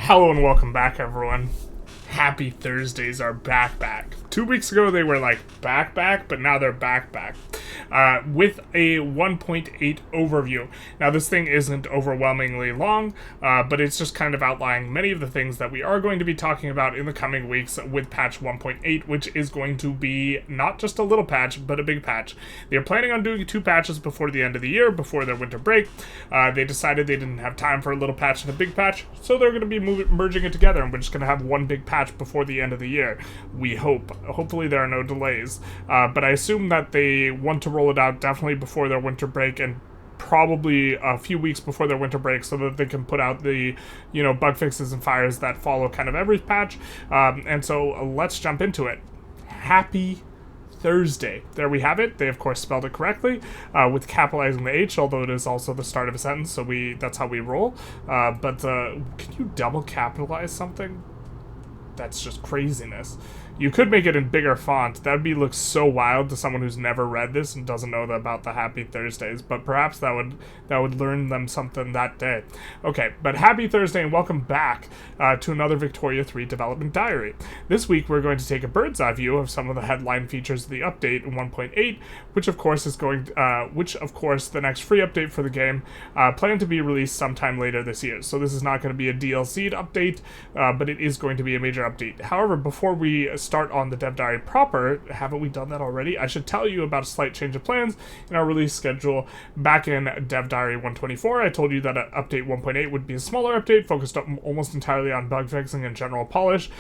Hello and welcome back, everyone. Happy Thursdays are back. 2 weeks ago they were like back, but now they're back. With a 1.8 overview. Now this thing isn't overwhelmingly long, but it's just kind of outlining many of the things that we are going to be talking about in the coming weeks with patch 1.8, which is going to be not just a little patch, but a big patch. They're planning on doing 2 patches before the end of the year, before their winter break. They decided they didn't have time for a little patch and a big patch, so they're going to be merging it together, and we're just going to have one big patch before the end of the year. We hope. Hopefully there are no delays. But I assume that they want to roll it out definitely before their winter break, and probably a few weeks before their winter break, so that they can put out the, bug fixes and fires that follow kind of every patch. And so let's jump into it. Happy Thursday. There we have it. They of course spelled it correctly, with capitalizing the H, although it is also the start of a sentence, so that's how we roll. But can you double capitalize something? That's just craziness. You could make it in bigger font. That would look so wild to someone who's never read this and doesn't know about the Happy Thursdays, but perhaps that would learn them something that day. Okay, but happy Thursday and welcome back to another Victoria 3 development diary. This week we're going to take a bird's eye view of some of the headline features of the update in 1.8, which of course the next free update for the game planned to be released sometime later this year. So this is not going to be a DLC'd update, but it is going to be a major update. However, before we start on the dev diary proper, haven't we done that already? I should tell you about a slight change of plans in our release schedule. Back in dev diary 124, I told you that update 1.8 would be a smaller update focused almost entirely on bug fixing and general polish,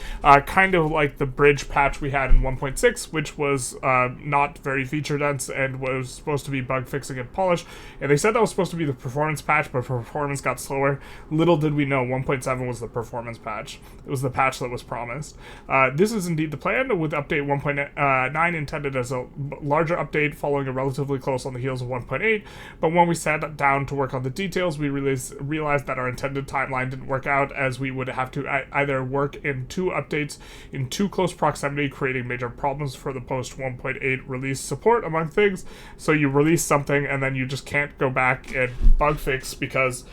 kind of like the bridge patch we had in 1.6, which was not very feature dense and was supposed to be bug fixing and polish, and they said that was supposed to be the performance patch, but performance got slower. Little did we know 1.7 was the performance patch. It was the patch that was promised. This is indeed the plan, with update 1.9 intended as a larger update following a relatively close on the heels of 1.8, but when we sat down to work on the details, we realized that our intended timeline didn't work out, as we would have to either work in 2 updates in too close proximity, creating major problems for the post 1.8 release support, among things. So you release something and then you just can't go back and bug fix because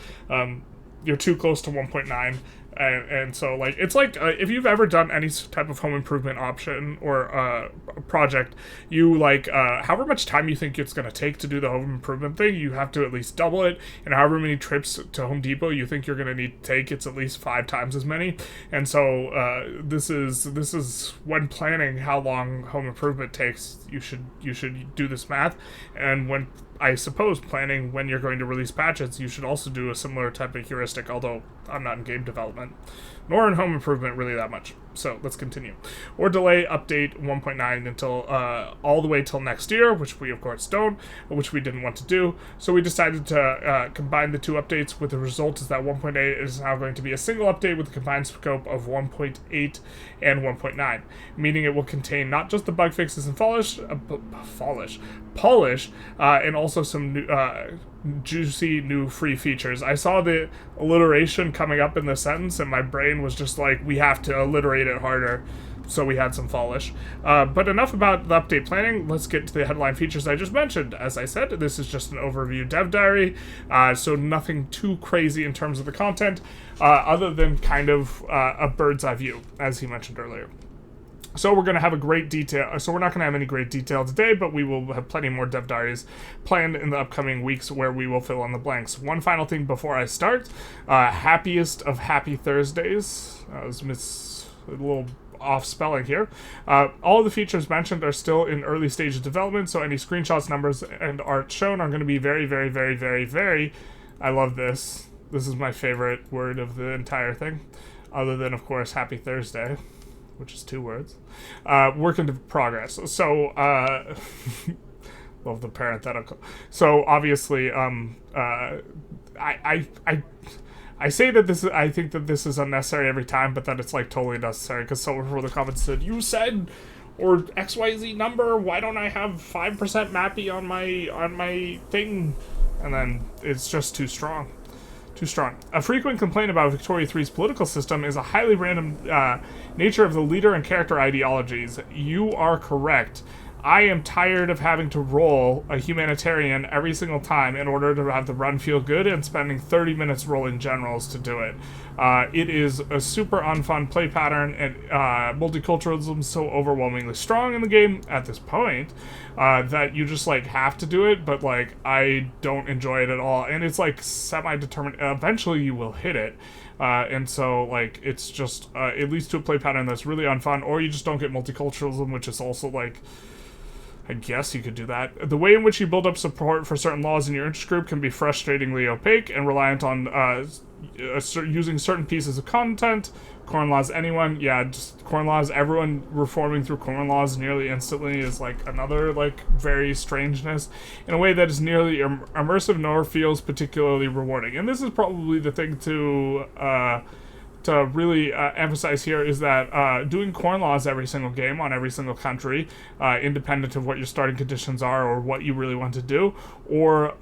you're too close to 1.9. And so, it's like, if you've ever done any type of home improvement option or project, you, however much time you think it's going to take to do the home improvement thing, you have to at least double it, and however many trips to Home Depot you think you're going to need to take, it's at least 5 times as many. And so, this is when planning how long home improvement takes, you should do this math, and when I suppose planning when you're going to release patches, you should also do a similar type of heuristic, although I'm not in game development, nor in home improvement really that much. So let's continue. Or delay update 1.9 until all the way till next year, which we of course don't, which we didn't want to do. So we decided to combine the 2 updates, with the result is that 1.8 is now going to be a single update with a combined scope of 1.8 and 1.9, meaning it will contain not just the bug fixes and polish, and also some new, juicy new free features. I saw the alliteration coming up in the sentence and my brain was just like, we have to alliterate it harder, so we had some polish. But enough about the update planning. Let's get to the headline features I just mentioned. As I said, this is just an overview dev diary, so nothing too crazy in terms of the content, other than kind of a bird's eye view, as he mentioned earlier. So we're going to have we're not going to have any great detail today, but we will have plenty more dev diaries planned in the upcoming weeks where we will fill in the blanks. One final thing before I start, happiest of happy Thursdays. I was a little off spelling here. All the features mentioned are still in early stage of development, so any screenshots, numbers, and art shown are going to be very, very, very, very, very, I love this. This is my favorite word of the entire thing, other than, of course, happy Thursday, which is 2 words. Work in progress. So, love the parenthetical. So, obviously, I say that I think that this is unnecessary every time, but that it's, totally necessary, because someone from the comments said, you said, or XYZ number, why don't I have 5% Mappy on my thing? And then it's just too strong. A frequent complaint about Victoria 3's political system is a highly random nature of the leader and character ideologies. You are correct. I am tired of having to roll a humanitarian every single time in order to have the run feel good and spending 30 minutes rolling generals to do it. It is a super unfun play pattern, and multiculturalism is so overwhelmingly strong in the game at this point that you just like have to do it, but like I don't enjoy it at all, and it's like semi-determined. Eventually you will hit it. And so, like, it's just, it leads to a play pattern that's really unfun, or you just don't get multiculturalism, which is also, like, I guess you could do that. The way in which you build up support for certain laws in your interest group can be frustratingly opaque and reliant on using certain pieces of content. Corn laws, anyone, yeah, just corn laws, everyone reforming through corn laws nearly instantly is like another like very strangeness in a way that is nearly immersive nor feels particularly rewarding. And this is probably the thing to really emphasize here is that doing corn laws every single game on every single country, independent of what your starting conditions are or what you really want to do, or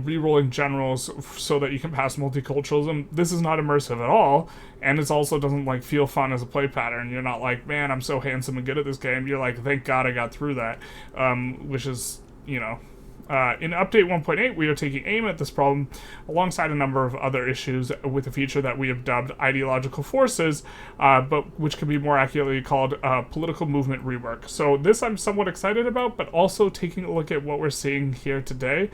re-rolling generals so that you can pass multiculturalism, this is not immersive at all, and it also doesn't like feel fun as a play pattern. You're not like, man, I'm so handsome and good at this game. You're like, thank God I got through that, which is, in Update 1.8, we are taking aim at this problem alongside a number of other issues with a feature that we have dubbed ideological forces, but which can be more accurately called political movement rework. So this I'm somewhat excited about, but also taking a look at what we're seeing here today.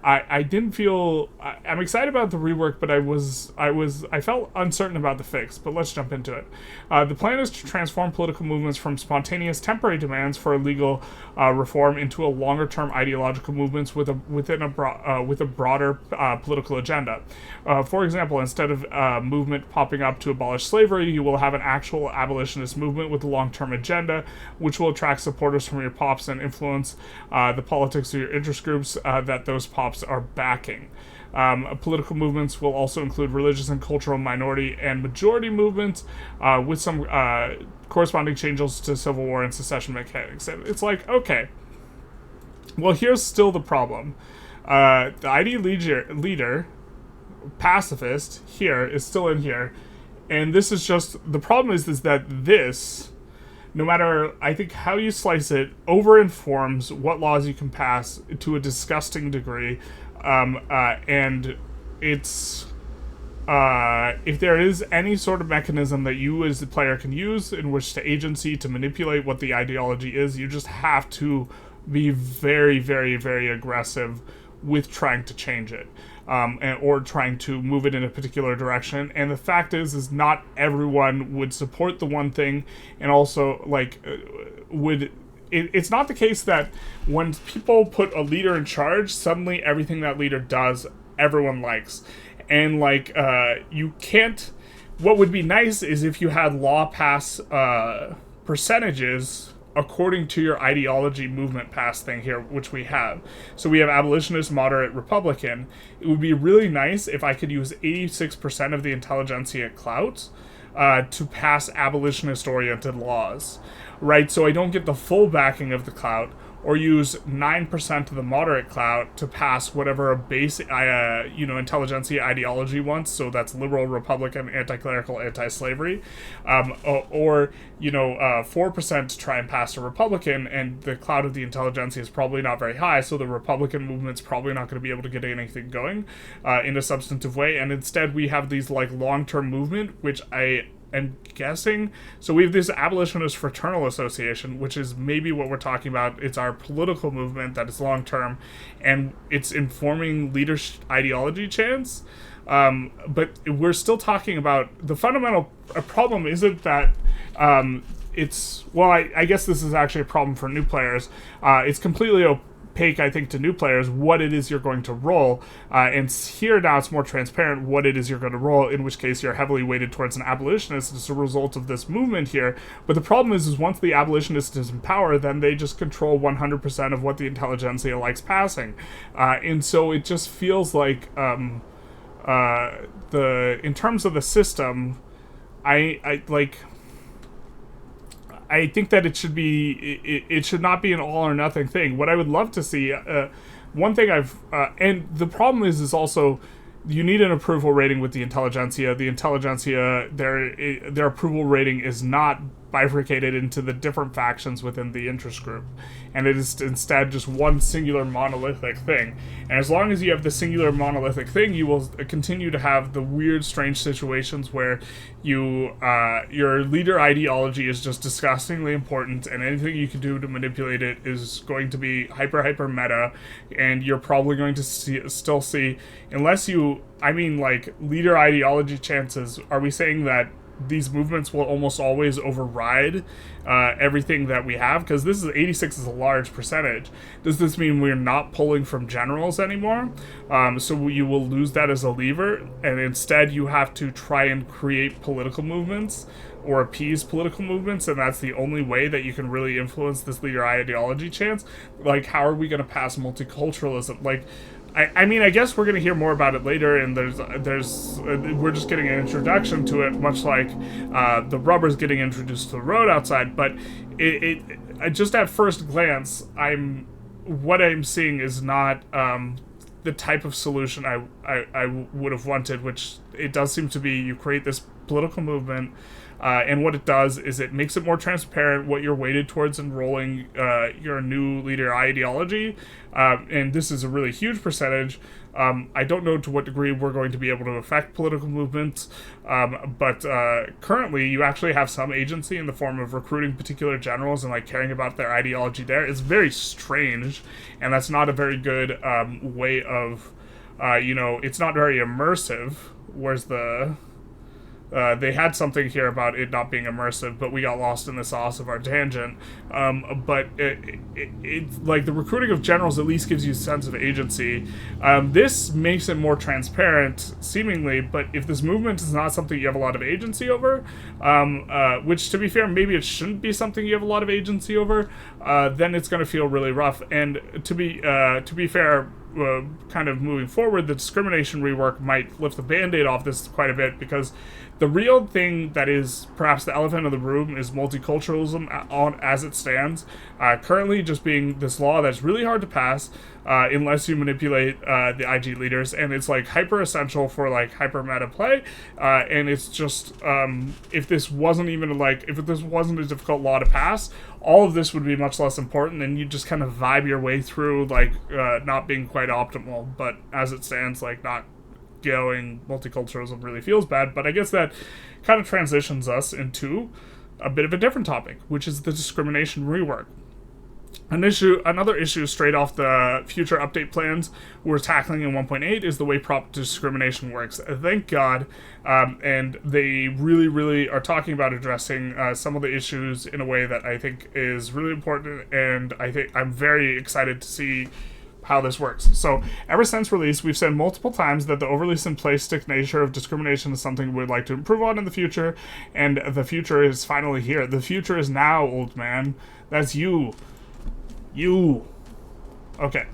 I didn't feel I'm excited about the rework, but I felt uncertain about the fix. But let's jump into it. The plan is to transform political movements from spontaneous temporary demands for legal reform into a longer-term ideological movements with a broader political agenda. For example, instead of a movement popping up to abolish slavery, you will have an actual abolitionist movement with a long-term agenda, which will attract supporters from your pops and influence the politics of your interest groups that those pops are backing. Political movements will also include religious and cultural minority and majority movements with some corresponding changes to civil war and secession mechanics. And it's like, okay, well, here's still the problem. The ID leader, pacifist, here is still in here, and this is just, the problem is that this, no matter, I think, how you slice it, over-informs what laws you can pass to a disgusting degree. And it's, if there is any sort of mechanism that you as the player can use in which to agency to manipulate what the ideology is, you just have to be very, very, very aggressive with trying to change it. Or trying to move it in a particular direction. And the fact is not everyone would support the one thing, and also, like, it's not the case that when people put a leader in charge, suddenly everything that leader does, everyone likes. And, like, you can't... What would be nice is if you had law pass percentages according to your ideology movement pass thing here, which we have. So we have abolitionist, moderate, Republican. It would be really nice if I could use 86% of the Intelligentsia clout to pass abolitionist-oriented laws, right? So I don't get the full backing of the clout, or use 9% of the moderate clout to pass whatever a base, intelligentsia ideology wants. So that's liberal, Republican, anti-clerical, anti-slavery, or 4% to try and pass a Republican, and the clout of the intelligentsia is probably not very high. So the Republican movement's probably not going to be able to get anything going in a substantive way. And instead, we have these like long-term movement, which I'm guessing. So we have this abolitionist fraternal association, which is maybe what we're talking about. It's our political movement that is long-term, and it's informing leadership ideology chance. But we're still talking about the fundamental problem isn't that I guess this is actually a problem for new players. It's completely opaque, I think, to new players what it is you're going to roll, and here now it's more transparent what it is you're going to roll, in which case you're heavily weighted towards an abolitionist as a result of this movement here. But the problem is once the abolitionist is in power, then they just control 100% of what the intelligentsia likes passing, and so it just feels like in terms of the system, I think that it should not be an all or nothing thing. What I would love to see, one thing and the problem is also you need an approval rating with the intelligentsia. The intelligentsia, their approval rating is not bifurcated into the different factions within the interest group, and it is instead just one singular monolithic thing. And as long as you have the singular monolithic thing, you will continue to have the weird, strange situations where your leader ideology is just disgustingly important, and anything you can do to manipulate it is going to be hyper meta, and you're probably going to still see, unless you, leader ideology chances, are we saying that these movements will almost always override everything that we have? Because 86 is a large percentage. Does this mean we're not pulling from generals anymore? So you will lose that as a lever, and instead you have to try and create political movements or appease political movements, and that's the only way that you can really influence this leader ideology chance. Like, how are we going to pass multiculturalism? Like, I guess we're going to hear more about it later, and we're just getting an introduction to it, much like the rubber's getting introduced to the road outside. But it just at first glance, what I'm seeing is not the type of solution I would have wanted, which it does seem to be. You create this political movement, and what it does is it makes it more transparent what you're weighted towards enrolling your new leader ideology, and this is a really huge percentage. I don't know to what degree we're going to be able to affect political movements, but currently you actually have some agency in the form of recruiting particular generals and like caring about their ideology there. It's very strange, and that's not a very good way of, it's not very immersive. Where's the... they had something here about it not being immersive, but we got lost in the sauce of our tangent. But it's like the recruiting of generals at least gives you a sense of agency. This makes it more transparent, seemingly, but if this movement is not something you have a lot of agency over, which, to be fair, maybe it shouldn't be something you have a lot of agency over, then it's going to feel really rough. And to be fair, kind of moving forward, the discrimination rework might lift the band-aid off this quite a bit, because the real thing that is perhaps the elephant in the room is multiculturalism as it stands, currently just being this law that's really hard to pass unless you manipulate the IG leaders, and it's like hyper essential for like hyper meta play, and it's just if this wasn't a difficult law to pass, all of this would be much less important, and you just kind of vibe your way through, like not being quite optimal. But as it stands, like not going multiculturalism really feels bad. But I guess that kind of transitions us into a bit of a different topic, which is the discrimination rework. Another issue straight off the future update plans we're tackling in 1.8 is the way prop discrimination works. Thank God, and they really are talking about addressing some of the issues in a way that I think is really important, and I think I'm very excited to see how this works. So, ever since release, we've said multiple times that the overly simplistic nature of discrimination is something we'd like to improve on in the future, and the future is finally here. The future is now, old man. That's you. Okay.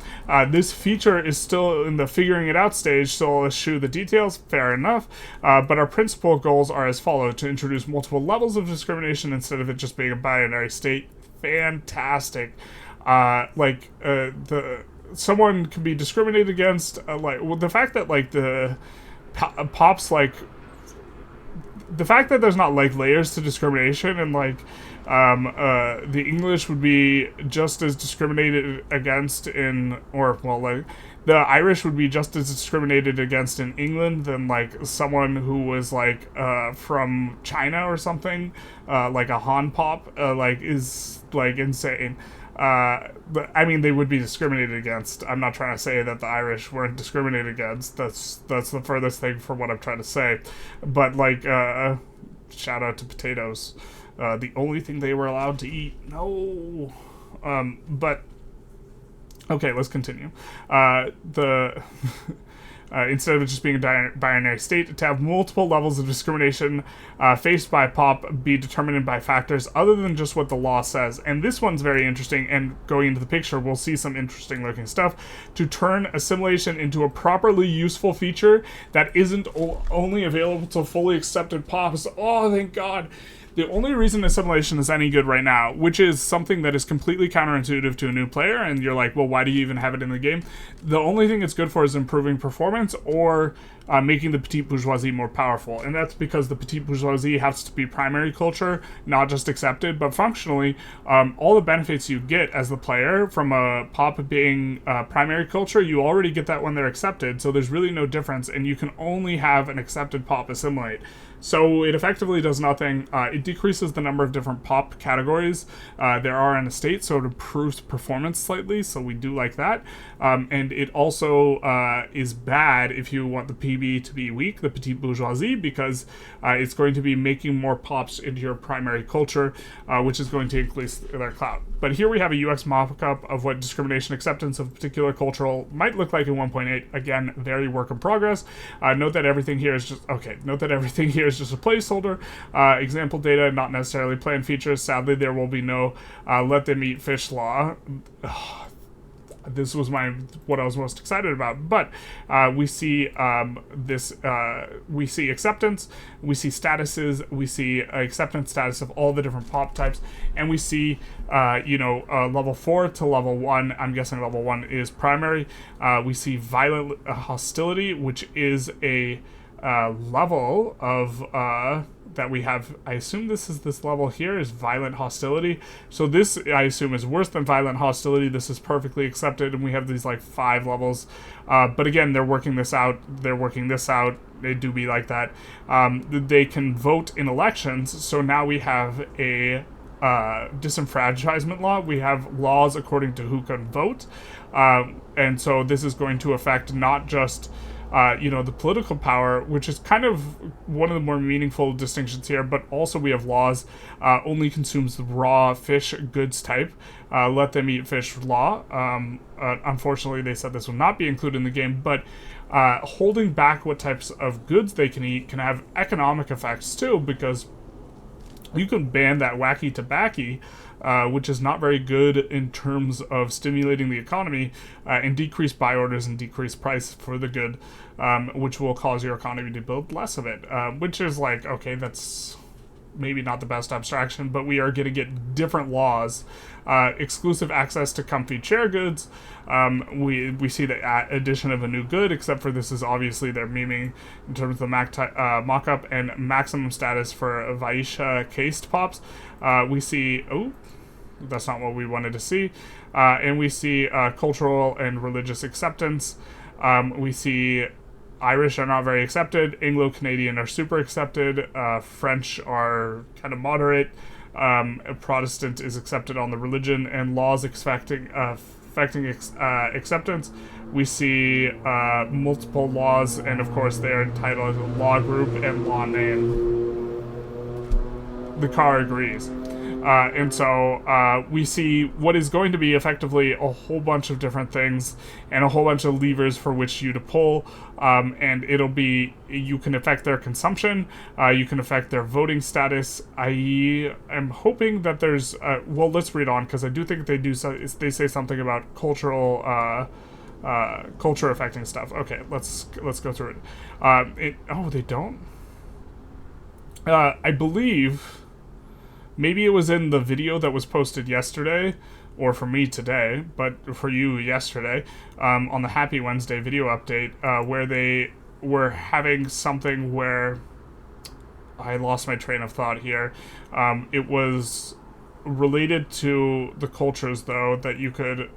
This feature is still in the figuring it out stage, so I'll eschew the details, fair enough, but our principal goals are as follow: to introduce multiple levels of discrimination instead of it just being a binary state. Fantastic. Someone can be discriminated against, the fact that, like, the pops, like, the fact that there's not, like, layers to discrimination, and, like, the English would be just as discriminated against the Irish would be just as discriminated against in England than, like, someone who was, like, from China or something, like a Han pop, is, like, insane. They would be discriminated against. I'm not trying to say that the Irish weren't discriminated against. That's the furthest thing from what I'm trying to say. But, like, shout out to potatoes. The only thing they were allowed to eat. No. But, okay, let's continue. Instead of it just being a binary state, to have multiple levels of discrimination faced by POP be determined by factors other than just what the law says. And this one's very interesting, and going into the picture, we'll see some interesting looking stuff. To turn assimilation into a properly useful feature that isn't only available to fully accepted POPs. Oh, thank God. The only reason assimilation is any good right now, which is something that is completely counterintuitive to a new player, and you're like, well, why do you even have it in the game? The only thing it's good for is improving performance, influence, or making the petite bourgeoisie more powerful. And that's because the petite bourgeoisie has to be primary culture, not just accepted, but functionally, all the benefits you get as the player from a pop being primary culture, you already get that when they're accepted, so there's really no difference, and you can only have an accepted pop assimilate. So it effectively does nothing. It decreases the number of different pop categories there are in a state, so it improves performance slightly, so we do like that. And it also is bad if you want the PB to be weak, the petite bourgeoisie, because it's going to be making more pops into your primary culture, which is going to increase their clout. But here we have a UX mock-up of what discrimination acceptance of a particular cultural might look like in 1.8. Again, very work in progress. Note that everything here is just a placeholder. Example data, not necessarily planned features. Sadly, there will be no let them eat fish law. This was what I was most excited about. But we see we see acceptance, we see statuses, we see acceptance status of all the different pop types, and we see level 4 to level 1. I'm guessing level 1 is primary. We see violent hostility, which is a level of that we have. I assume this level here is violent hostility. So this, I assume, is worse than violent hostility. This is perfectly accepted, and we have these like 5 levels. But again, they're working this out. They do be like that. They can vote in elections. So now we have a disenfranchisement law. We have laws according to who can vote. And so this is going to affect not just the political power, which is kind of one of the more meaningful distinctions here, but also we have laws, only consumes the raw fish goods type, let them eat fish law. Unfortunately, they said this will not be included in the game, but holding back what types of goods they can eat can have economic effects too, because you can ban that wacky tobacco, which is not very good in terms of stimulating the economy, and decrease buy orders and decrease price for the good, which will cause your economy to build less of it, which is like, okay, that's maybe not the best abstraction, but we are going to get different laws. Exclusive access to comfy chair goods. We see the addition of a new good, except for this is obviously they're memeing in terms of the mock-up, and maximum status for Vaisha cased pops. We see, that's not what we wanted to see. And we see cultural and religious acceptance. We see Irish are not very accepted. Anglo-Canadian are super accepted. French are kind of moderate. Protestant is accepted on the religion, and laws affecting acceptance. We see multiple laws, and of course they are entitled law group and law name. The car agrees. And so we see what is going to be effectively a whole bunch of different things and a whole bunch of levers for which you to pull, and it'll be, you can affect their consumption, you can affect their voting status. I am hoping that there's, let's read on, because I do think they say something about culture affecting stuff. Okay, let's go through it. They don't? I believe... Maybe it was in the video that was posted yesterday, or for me today, but for you yesterday, on the Happy Wednesday video update, where they were having something where... I lost my train of thought here. It was related to the cultures, though, that you could...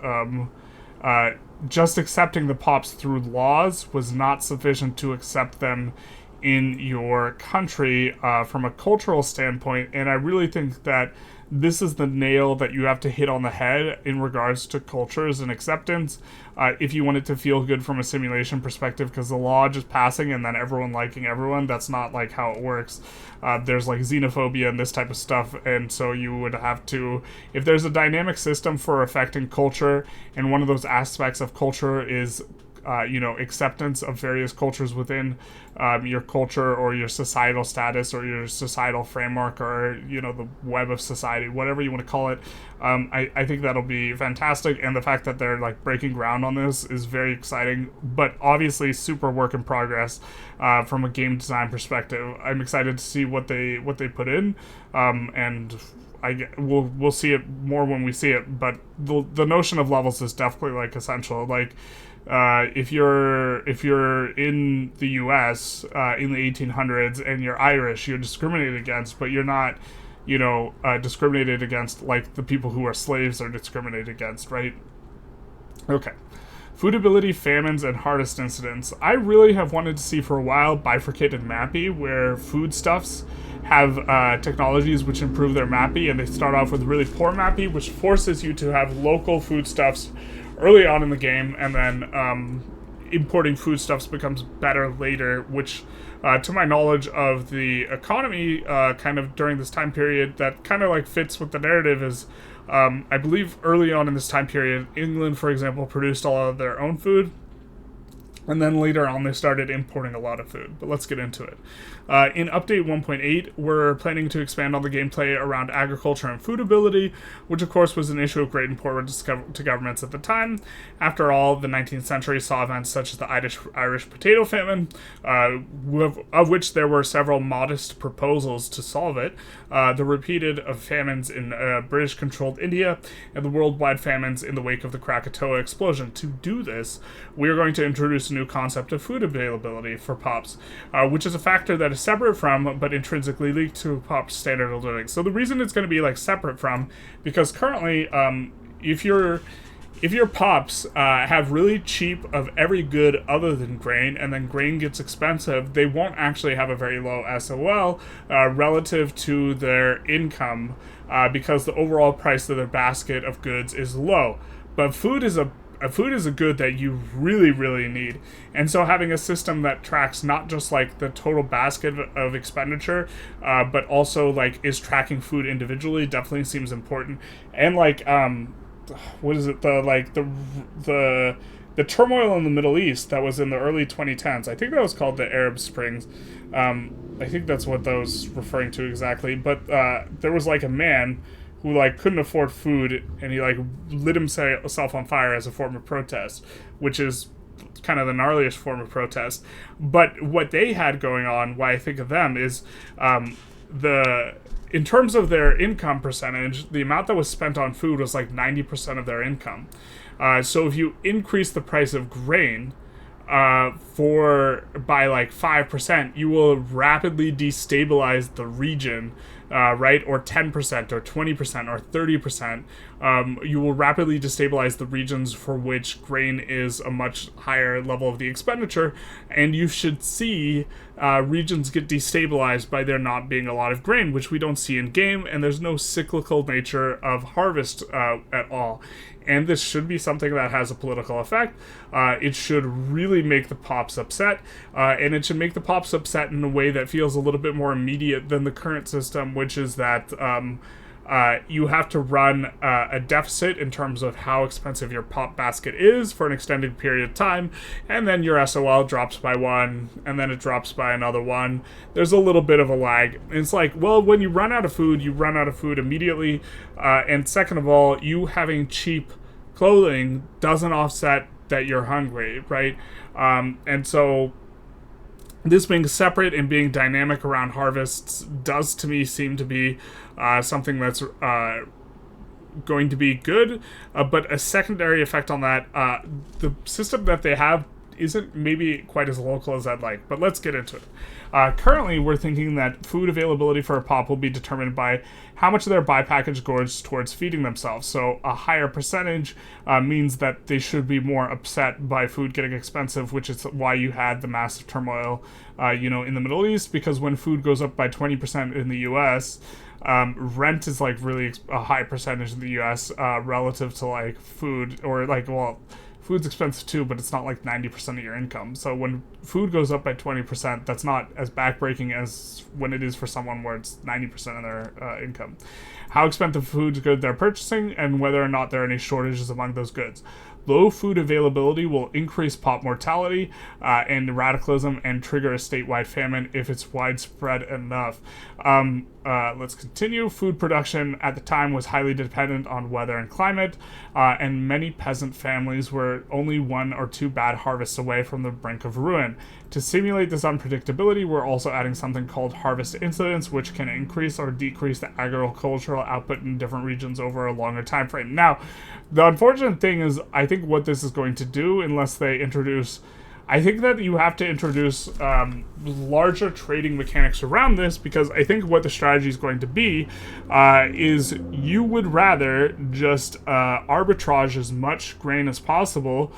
just accepting the pops through laws was not sufficient to accept them in your country from a cultural standpoint, and I really think that this is the nail that you have to hit on the head in regards to cultures and acceptance, if you want it to feel good from a simulation perspective, because the law just passing and then everyone liking everyone, that's not like how it works. There's like xenophobia and this type of stuff, and so you would have to, if there's a dynamic system for affecting culture, and one of those aspects of culture is acceptance of various cultures within your culture or your societal status or your societal framework or, the web of society, whatever you want to call it. I think that'll be fantastic, and the fact that they're like breaking ground on this is very exciting, but obviously super work in progress from a game design perspective. I'm excited to see what they put in, and we'll see it more when we see it, but the notion of levels is definitely like essential. Like if you're in the U.S. In the 1800s and you're Irish, you're discriminated against, but you're not, discriminated against like the people who are slaves are discriminated against, right? Okay. Foodability, famines, and harvest incidents. I really have wanted to see for a while bifurcated MAPI, where foodstuffs have technologies which improve their MAPI, and they start off with really poor MAPI, which forces you to have local foodstuffs early on in the game, and then importing foodstuffs becomes better later, which, to my knowledge of the economy, kind of during this time period, that kind of like fits with the narrative is, I believe early on in this time period, England, for example, produced all of their own food, and then later on they started importing a lot of food. But let's get into it. In Update 1.8, we're planning to expand on the gameplay around agriculture and foodability, which of course was an issue of great importance to governments at the time. After all, the 19th century saw events such as the Irish potato famine, of which there were several modest proposals to solve it, the repeated of famines in British-controlled India, and the worldwide famines in the wake of the Krakatoa explosion. To do this, we are going to introduce a new concept of food availability for POPs, which is a factor that is separate from, but intrinsically linked to POP's standard of living. So the reason it's going to be like separate from, because currently, if your POPs have really cheap of every good other than grain, and then grain gets expensive, they won't actually have a very low SOL relative to their income, because the overall price of their basket of goods is low. But food is a good that you really, really need. And so having a system that tracks not just like the total basket of expenditure, but also like is tracking food individually definitely seems important. And like, what is it? The turmoil in the Middle East that was in the early 2010s. I think that was called the Arab Springs. I think that's what that was referring to exactly. But there was like a man who like couldn't afford food, and he like lit himself on fire as a form of protest, which is kind of the gnarliest form of protest. But what they had going on, why I think of them, is in terms of their income percentage, the amount that was spent on food was like 90% of their income. So if you increase the price of grain by like 5%, you will rapidly destabilize the region, right? Or 10% or 20% or 30%. You will rapidly destabilize the regions for which grain is a much higher level of the expenditure, and you should see regions get destabilized by there not being a lot of grain, which we don't see in game, and there's no cyclical nature of harvest at all. And this should be something that has a political effect. It should really make the POPs upset, and it should make the POPs upset in a way that feels a little bit more immediate than the current system, which is that you have to run a deficit in terms of how expensive your POP basket is for an extended period of time, and then your SOL drops by 1, and then it drops by another 1. There's a little bit of a lag. And it's like, well, when you run out of food, you run out of food immediately, and second of all, you having cheap clothing doesn't offset that you're hungry, right? And so this being separate and being dynamic around harvests does to me seem to be something that's going to be good, but a secondary effect on that, the system that they have isn't maybe quite as local as I'd like, but let's get into it. Currently, we're thinking that food availability for a POP will be determined by how much of their buy package goes towards feeding themselves. So a higher percentage means that they should be more upset by food getting expensive, which is why you had the massive turmoil, in the Middle East, because when food goes up by 20% in the U.S., rent is like really a high percentage in the U.S. Relative to like food, or like, well, food's expensive too, but it's not like 90% of your income. So when food goes up by 20%, that's not as backbreaking as when it is for someone where it's 90% of their income. How expensive food good they're purchasing, and whether or not there are any shortages among those goods. Low food availability will increase POP mortality and radicalism and trigger a statewide famine if it's widespread enough. Let's continue. Food production at the time was highly dependent on weather and climate, and many peasant families were only 1 or 2 bad harvests away from the brink of ruin. To simulate this unpredictability, we're also adding something called harvest incidence, which can increase or decrease the agricultural output in different regions over a longer time frame. Now, the unfortunate thing is, I think what this is going to do, unless they introduce... I think that you have to introduce larger trading mechanics around this, because I think what the strategy is going to be is you would rather just arbitrage as much grain as possible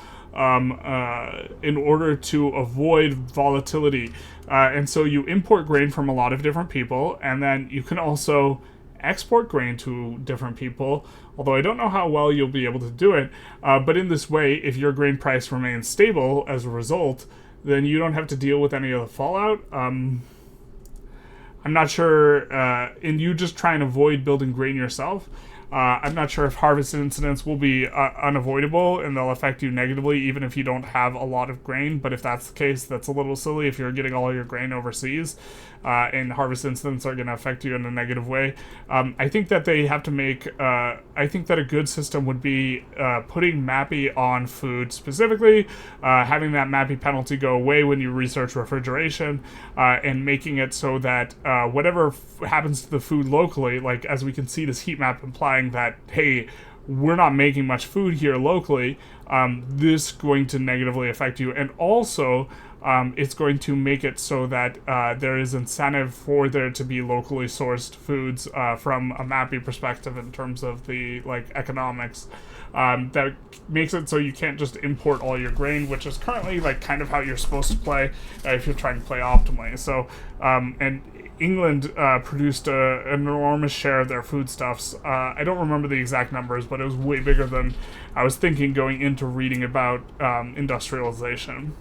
in order to avoid volatility. And so you import grain from a lot of different people, and then you can also export grain to different people, although I don't know how well you'll be able to do it. But in this way, if your grain price remains stable as a result, then you don't have to deal with any of the fallout. I'm not sure, and you just try and avoid building grain yourself. I'm not sure if harvest incidents will be unavoidable and they'll affect you negatively even if you don't have a lot of grain, but if that's the case, that's a little silly if you're getting all your grain overseas, and harvest incidents are going to affect you in a negative way. I think that they have to make, I think that a good system would be putting MAPI on food specifically, having that MAPI penalty go away when you research refrigeration, and making it so that whatever happens to the food locally, like as we can see this heat map implying that, hey, we're not making much food here locally, this is going to negatively affect you. And also, it's going to make it so that there is incentive for there to be locally sourced foods from a MAPI perspective in terms of the economics. That makes it so you can't just import all your grain, which is currently kind of how you're supposed to play if you're trying to play optimally. So, and England produced an enormous share of their foodstuffs. I don't remember the exact numbers, but it was way bigger than I was thinking going into reading about industrialization.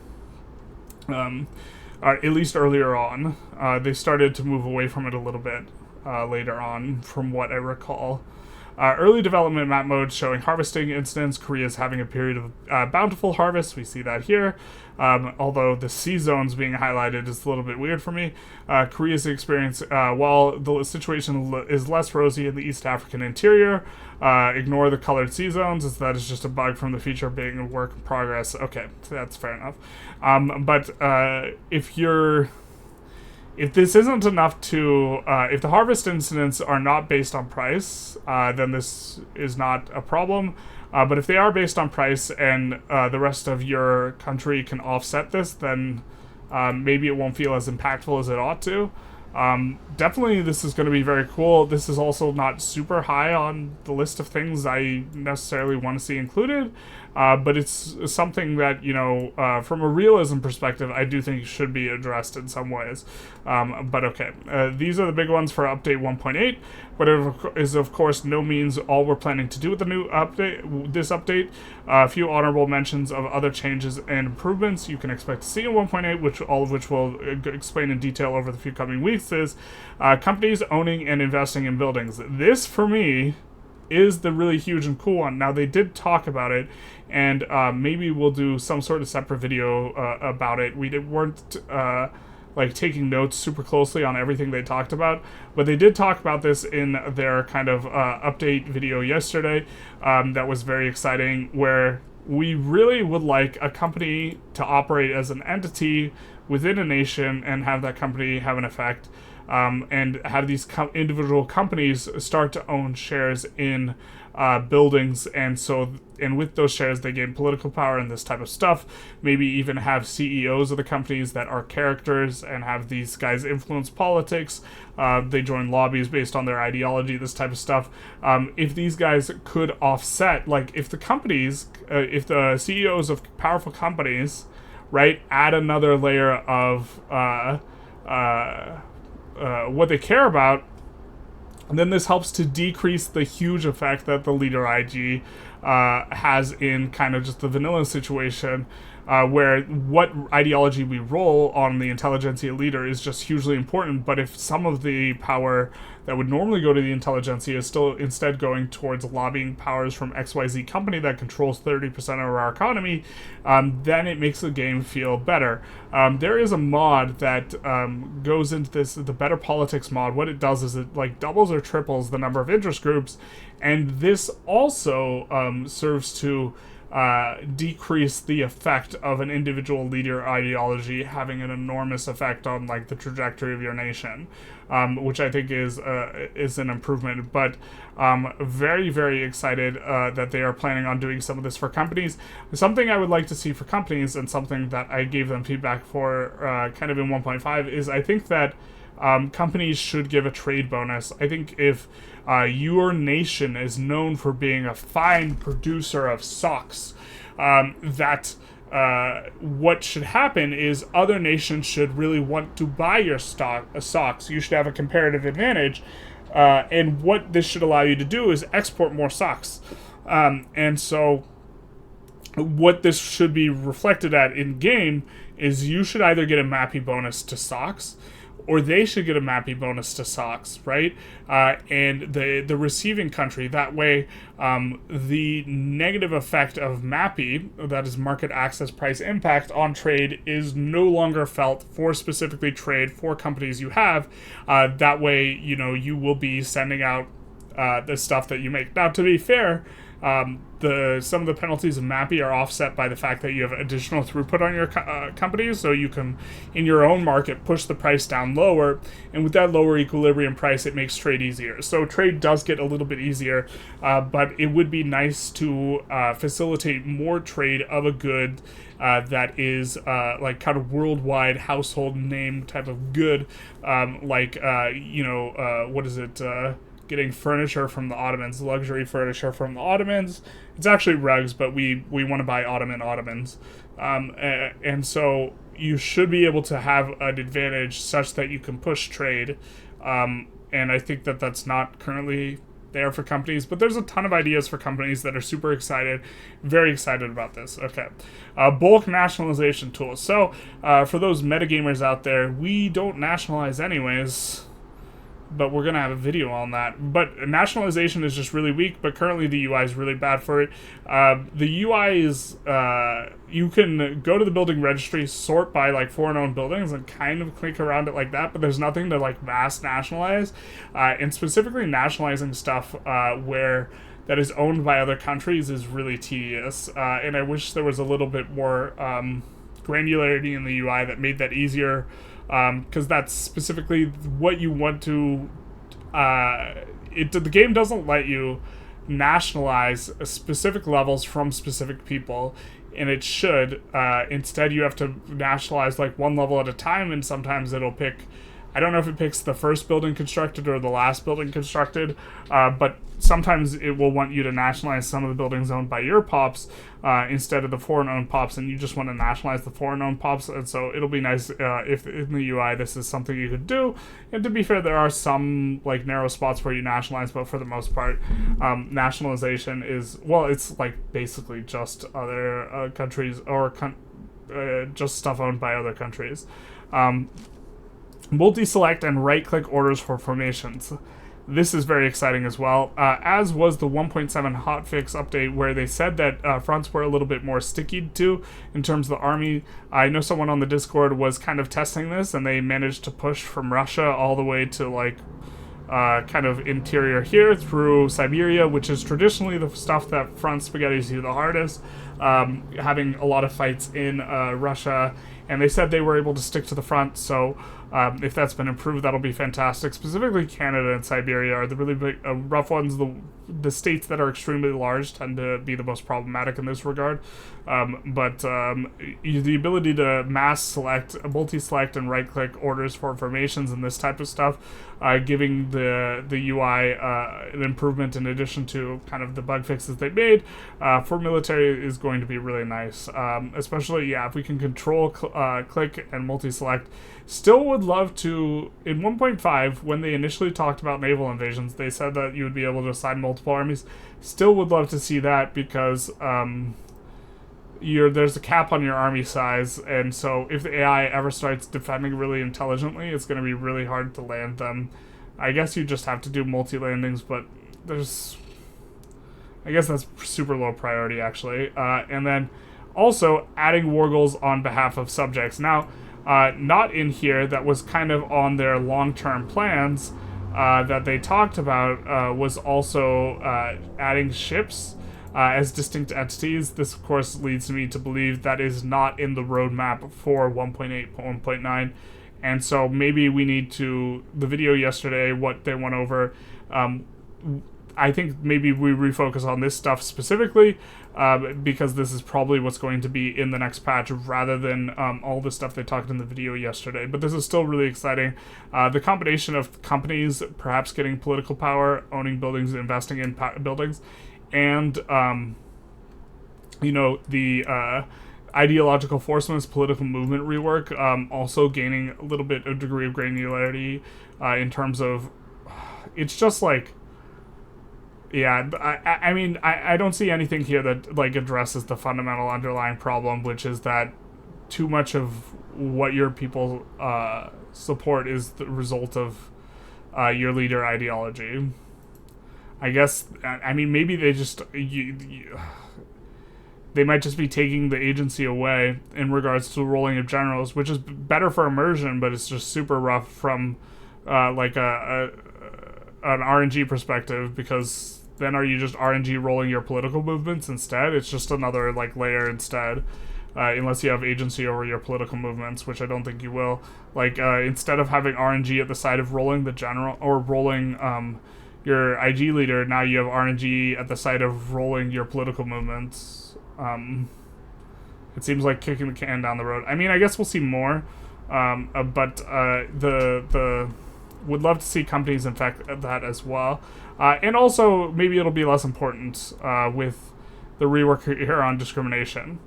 At least earlier on. They started to move away from it a little bit later on, from what I recall. Early development map mode showing harvesting incidents. Korea is having a period of bountiful harvest. We see that here. Although the sea zones being highlighted is a little bit weird for me. Korea's experience, while the situation is less rosy in the East African interior, ignore the colored sea zones, as that is just a bug from the feature being a work in progress. Okay, so that's fair enough. But if this isn't enough to, if the harvest incidents are not based on price, then this is not a problem. But if they are based on price and the rest of your country can offset this, then maybe it won't feel as impactful as it ought to. Definitely this is going to be very cool. This is also not super high on the list of things I necessarily want to see included, but it's something that, from a realism perspective, I do think should be addressed in some ways. But okay, these are the big ones for update 1.8, but it is of course no means all we're planning to do with the new update. This update, a few honorable mentions of other changes and improvements you can expect to see in 1.8, all of which we'll explain in detail over the few coming weeks, is companies owning and investing in buildings. This, for me, is the really huge and cool one. Now, they did talk about it, and maybe we'll do some sort of separate video about it. We weren't taking notes super closely on everything they talked about, but they did talk about this in their kind of update video yesterday. That was very exciting, where we really would like a company to operate as an entity within a nation and have that company have an effect, and have these individual companies start to own shares in buildings, and with those shares they gain political power and this type of stuff. Maybe even have CEOs of the companies that are characters and have these guys influence politics. They join lobbies based on their ideology, this type of stuff. If these guys could offset, if the companies, if the CEOs of powerful companies, right, add another layer of what they care about, and then this helps to decrease the huge effect that the leader IG has in kind of just the vanilla situation, where what ideology we roll on the Intelligentsia leader is just hugely important. But if some of the power that would normally go to the Intelligentsia is still instead going towards lobbying powers from XYZ company that controls 30% of our economy, then it makes the game feel better. There is a mod that goes into this, the Better Politics mod. What it does is it doubles or triples the number of interest groups, and this also serves to decrease the effect of an individual leader ideology having an enormous effect on like the trajectory of your nation, which I think is an improvement. But very, very excited that they are planning on doing some of this for companies. Something I would like to see for companies, and something that I gave them feedback for kind of in 1.5, is I think that companies should give a trade bonus. I think if your nation is known for being a fine producer of socks, what should happen is other nations should really want to buy your socks. You should have a comparative advantage, and what this should allow you to do is export more socks. And so what this should be reflected at in game is you should either get a Mappy bonus to socks, or they should get a Mappy bonus to socks, right? And the receiving country, that way the negative effect of Mappy, that is market access price impact on trade, is no longer felt for specifically trade for companies you have. That way, you will be sending out the stuff that you make. Now, to be fair, some of the penalties of Mappy are offset by the fact that you have additional throughput on your companies, so you can, in your own market, push the price down lower, and with that lower equilibrium price, it makes trade easier. So trade does get a little bit easier, but it would be nice to facilitate more trade of a good that is like kind of worldwide household name type of good, what is it? Getting furniture from the Ottomans, luxury furniture from the Ottomans. It's actually rugs, but we want to buy Ottomans. And so you should be able to have an advantage such that you can push trade. And I think that that's not currently there for companies, but there's a ton of ideas for companies that are super excited, very excited about this. Okay. Bulk nationalization tools. So for those metagamers out there, we don't nationalize anyways, but we're going to have a video on that. But nationalization is just really weak, but currently the UI is really bad for it. The UI is, you can go to the building registry, sort by like foreign-owned buildings, and kind of click around it like that, but there's nothing to like mass nationalize. And specifically nationalizing stuff where that is owned by other countries is really tedious. And I wish there was a little bit more granularity in the UI that made that easier. Because that's specifically what you want to. The game doesn't let you nationalize specific levels from specific people, and it should. Instead, you have to nationalize like one level at a time, and sometimes it'll pick. I don't know if it picks the first building constructed or the last building constructed, but sometimes it will want you to nationalize some of the buildings owned by your pops instead of the foreign-owned pops, and you just want to nationalize the foreign-owned pops. And so it'll be nice if in the UI this is something you could do. And to be fair, there are some like narrow spots where you nationalize, but for the most part, nationalization is, well, it's like basically just other countries or just stuff owned by other countries. Multi-select and right-click orders for formations. This is very exciting as well, as was the 1.7 hotfix update, where they said that fronts were a little bit more sticky to in terms of the army. I know someone on the Discord was kind of testing this, and they managed to push from Russia all the way to like kind of interior here through Siberia, which is traditionally the stuff that front spaghettis do the hardest, having a lot of fights in Russia. And they said they were able to stick to the front, so if that's been improved, that'll be fantastic. Specifically, Canada and Siberia are the really big, rough ones. The states that are extremely large tend to be the most problematic in this regard. But the ability to mass select, multi-select, and right-click orders for formations and this type of stuff, giving the UI an improvement in addition to kind of the bug fixes they made for military is going to be really nice. Especially, if we can control click and multi-select. Still would love to, in 1.5, when they initially talked about naval invasions, they said that you would be able to assign multiple armies. Still would love to see that because there's a cap on your army size, and so if the AI ever starts defending really intelligently, it's going to be really hard to land them. I guess you just have to do multi-landings, but I guess that's super low priority, actually. And then also adding war goals on behalf of subjects. Now, not in here, that was kind of on their long-term plans that they talked about, was also adding ships as distinct entities. This, of course, leads me to believe that is not in the roadmap for 1.8, 1.9. And so maybe we need to, the video yesterday, what they went over, I think maybe we refocus on this stuff specifically, because this is probably what's going to be in the next patch rather than all the stuff they talked in the video yesterday. But this is still really exciting. The combination of companies perhaps getting political power, owning buildings, investing in buildings, and, the ideological forces, political movement rework, also gaining a little bit of degree of granularity in terms of, it's just like, yeah, I mean, I don't see anything here that, like, addresses the fundamental underlying problem, which is that too much of what your people support is the result of your leader ideology. I guess, I mean, maybe they just, they might just be taking the agency away in regards to the rolling of generals, which is better for immersion, but it's just super rough from, like, an RNG perspective, because then are you just RNG rolling your political movements instead? It's just another, like, layer instead, unless you have agency over your political movements, which I don't think you will. Like, instead of having RNG at the side of rolling the general, or rolling your IG leader, now you have RNG at the side of rolling your political movements. It seems like kicking the can down the road. I mean, I guess we'll see more, but would love to see companies infect that as well. And also, maybe it'll be less important with the rework here on discrimination.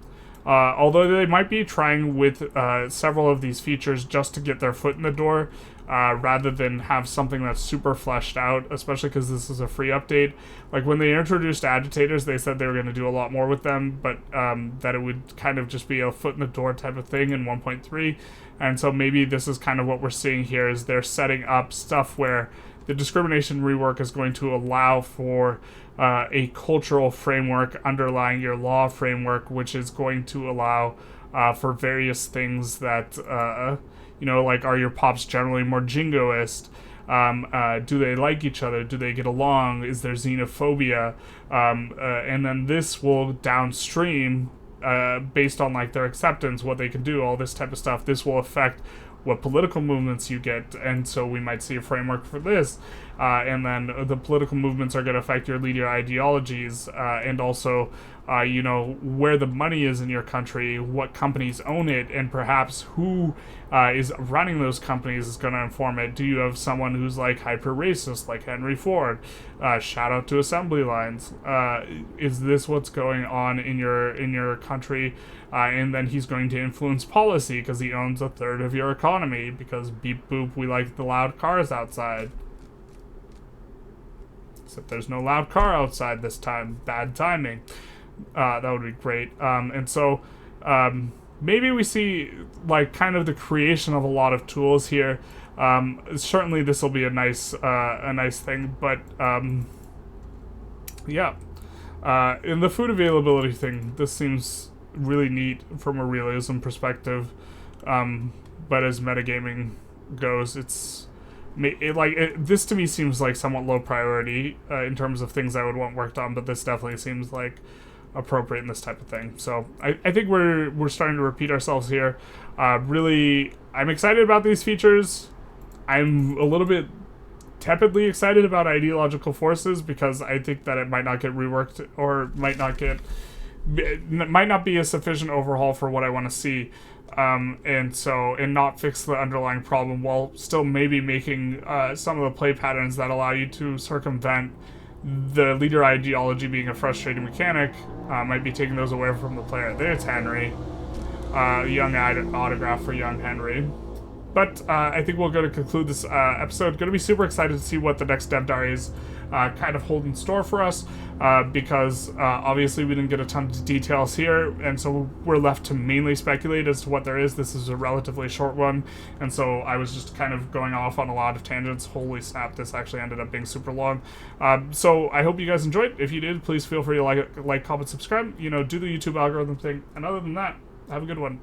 Although they might be trying with several of these features just to get their foot in the door, rather than have something that's super fleshed out, especially because this is a free update. Like, when they introduced agitators, they said they were going to do a lot more with them, but that it would kind of just be a foot in the door type of thing in 1.3. And so maybe this is kind of what we're seeing here, is they're setting up stuff where the discrimination rework is going to allow for a cultural framework underlying your law framework, which is going to allow for various things that, like, are your pops generally more jingoist? Do they like each other? Do they get along? Is there xenophobia? And then this will downstream, based on, like, their acceptance, what they can do, all this type of stuff. This will affect what political movements you get, and so we might see a framework for this. And then the political movements are going to affect your leader ideologies, and also, where the money is in your country, what companies own it, and perhaps who is running those companies is going to inform it. Do you have someone who's, like, hyper-racist, like Henry Ford? Shout out to assembly lines. Is this what's going on in your country? And then he's going to influence policy because he owns a third of your economy, because beep boop, we like the loud cars outside. Except there's no loud car outside this time. Bad timing. That would be great. And so maybe we see, like, kind of the creation of a lot of tools here. Certainly this will be a nice thing, but yeah. In the food availability thing, this seems really neat from a realism perspective, but as metagaming goes, this to me seems like somewhat low priority in terms of things I would want worked on, but this definitely seems like appropriate in this type of thing. So I think we're starting to repeat ourselves here. Really, I'm excited about these features. I'm a little bit tepidly excited about ideological forces, because I think that it might not get reworked, or might not be a sufficient overhaul for what I want to see, and not fix the underlying problem, while still maybe making some of the play patterns that allow you to circumvent the leader ideology being a frustrating mechanic. Might be taking those away from the player. There's Henry. Young autograph for young Henry. But I think we're going to conclude this episode. Going to be super excited to see what the next dev diaries kind of hold in store for us, because obviously we didn't get a ton of details here, and so we're left to mainly speculate as to what there is. This is a relatively short one, and so I was just kind of going off on a lot of tangents. Holy snap, this actually ended up being super long. So I hope you guys enjoyed. If you did, please feel free to like, comment, subscribe, do the YouTube algorithm thing, and other than that, have a good one.